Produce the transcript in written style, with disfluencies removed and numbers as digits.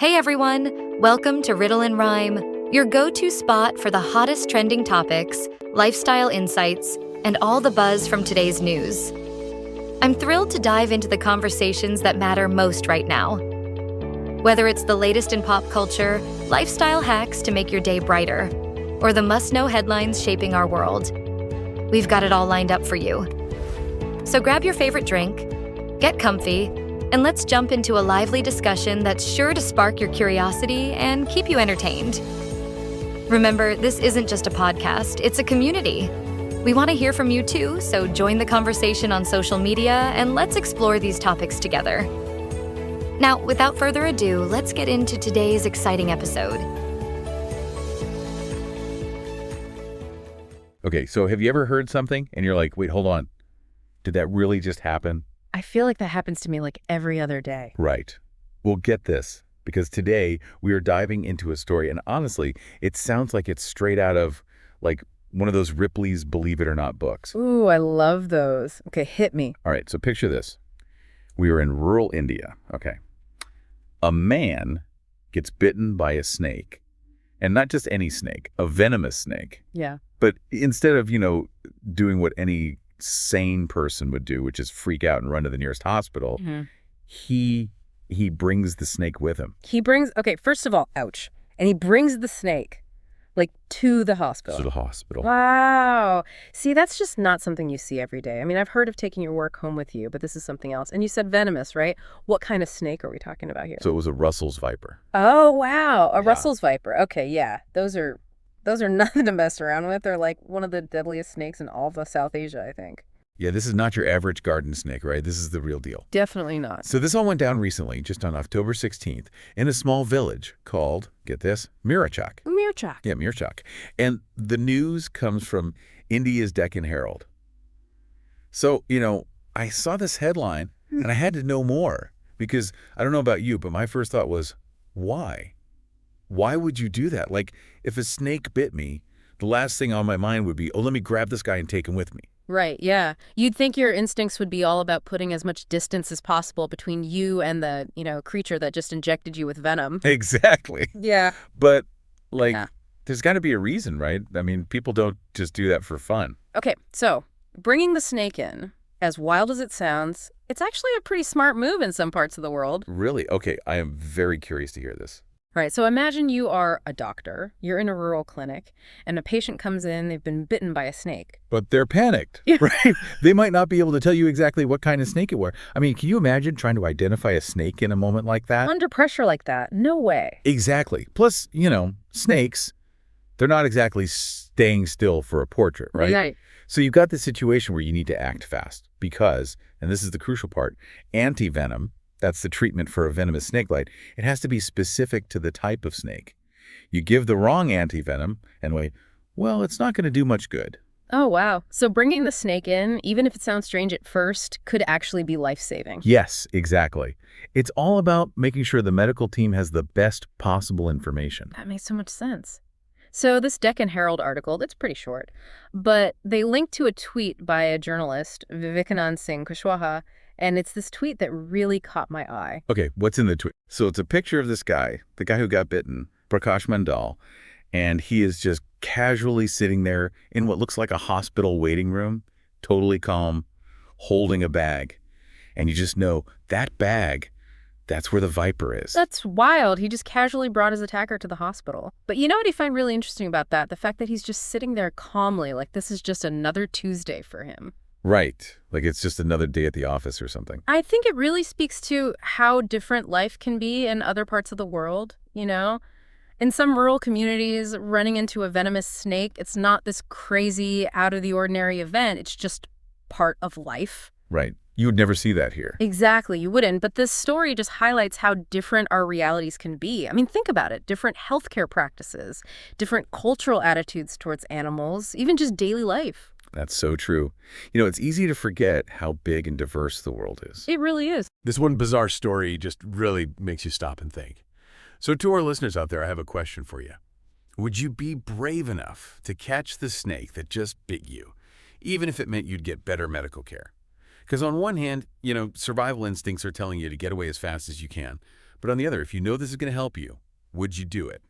Hey everyone! Welcome to Riddle and Rhyme, your go-to spot for the hottest trending topics, lifestyle insights, and all the buzz from today's news. I'm thrilled to dive into the conversations that matter most right now. Whether it's the latest in pop culture, lifestyle hacks to make your day brighter, or the must-know headlines shaping our world, we've got it all lined up for you. So grab your favorite drink, get comfy, and let's jump into a lively discussion that's sure to spark your curiosity and keep you entertained. Remember, this isn't just a podcast, it's a community. We want to hear from you too, so join the conversation on social media and let's explore these topics together. Now, without further ado, let's get into today's exciting episode. Okay, so have you ever heard something and you're like, wait, hold on. Did that really just happen? I feel like that happens to me like every other day. Right. Well, get this, because today we are diving into a story, and honestly, it sounds like it's straight out of like one of those Ripley's Believe It or Not books. Ooh, I love those. Okay, hit me. All right, so picture this. We are in rural India. Okay. A man gets bitten by a snake, and not just any snake, a venomous snake. Yeah. But instead of, doing what any sane person would do, which is freak out and run to the nearest hospital, he brings the snake with him. Okay, first of all, ouch. And he brings the snake, like, to the hospital. To the hospital. Wow. See, that's just not something you see every day. I mean, I've heard of taking your work home with you, but this is something else. And you said venomous, right? What kind of snake are we talking about here? So it was a Russell's viper. Oh, wow. A Yeah. Russell's viper. Okay, yeah. Those are nothing to mess around with. They're like one of the deadliest snakes in all of South Asia, I think. Yeah, this is not your average garden snake, right? This is the real deal. Definitely not. So this all went down recently, just on October 16th, in a small village called, get this, Mirachak. Mirachak. Yeah, Mirachak. And the news comes from India's Deccan Herald. So, I saw this headline, and I had to know more, because I don't know about you, but my first thought was, why? Why would you do that? Like, if a snake bit me, the last thing on my mind would be, oh, let me grab this guy and take him with me. Right, yeah. You'd think your instincts would be all about putting as much distance as possible between you and the, creature that just injected you with venom. Exactly. Yeah. But, Yeah. there's got to be a reason, right? I mean, people don't just do that for fun. Okay, so bringing the snake in, as wild as it sounds, it's actually a pretty smart move in some parts of the world. Really? Okay, I am very curious to hear this. Right, so imagine you are a doctor, you're in a rural clinic, and a patient comes in, they've been bitten by a snake. But they're panicked, right? They might not be able to tell you exactly what kind of snake it was. I mean, can you imagine trying to identify a snake in a moment like that? Under pressure like that, no way. Exactly. Plus, snakes, they're not exactly staying still for a portrait, right? Right. So you've got this situation where you need to act fast because, and this is the crucial part, anti-venom, that's the treatment for a venomous snake bite, it has to be specific to the type of snake. You give the wrong anti-venom and wait, well, it's not going to do much good. Oh, wow. So bringing the snake in, even if it sounds strange at first, could actually be life-saving. Yes, exactly. It's all about making sure the medical team has the best possible information. That makes so much sense. So this Deccan Herald article, it's pretty short, but they link to a tweet by a journalist, Vivekanand Singh Kushwaha, and it's this tweet that really caught my eye. Okay, what's in the tweet? So it's a picture of this guy, the guy who got bitten, Prakash Mandal, and he is just casually sitting there in what looks like a hospital waiting room, totally calm, holding a bag. And you just know that bag, that's where the viper is. That's wild. He just casually brought his attacker to the hospital. But you know what I find really interesting about that? The fact that he's just sitting there calmly, like this is just another Tuesday for him. Right. Like it's just another day at the office or something. I think it really speaks to how different life can be in other parts of the world, In some rural communities, running into a venomous snake, it's not this crazy, out-of-the-ordinary event. It's just part of life. Right. You would never see that here. Exactly, you wouldn't. But this story just highlights how different our realities can be. I mean, think about it. Different healthcare practices, different cultural attitudes towards animals, even just daily life. That's so true. It's easy to forget how big and diverse the world is. It really is. This one bizarre story just really makes you stop and think. So to our listeners out there, I have a question for you. Would you be brave enough to catch the snake that just bit you, even if it meant you'd get better medical care? Because on one hand, survival instincts are telling you to get away as fast as you can. But on the other, if you know this is going to help you, would you do it?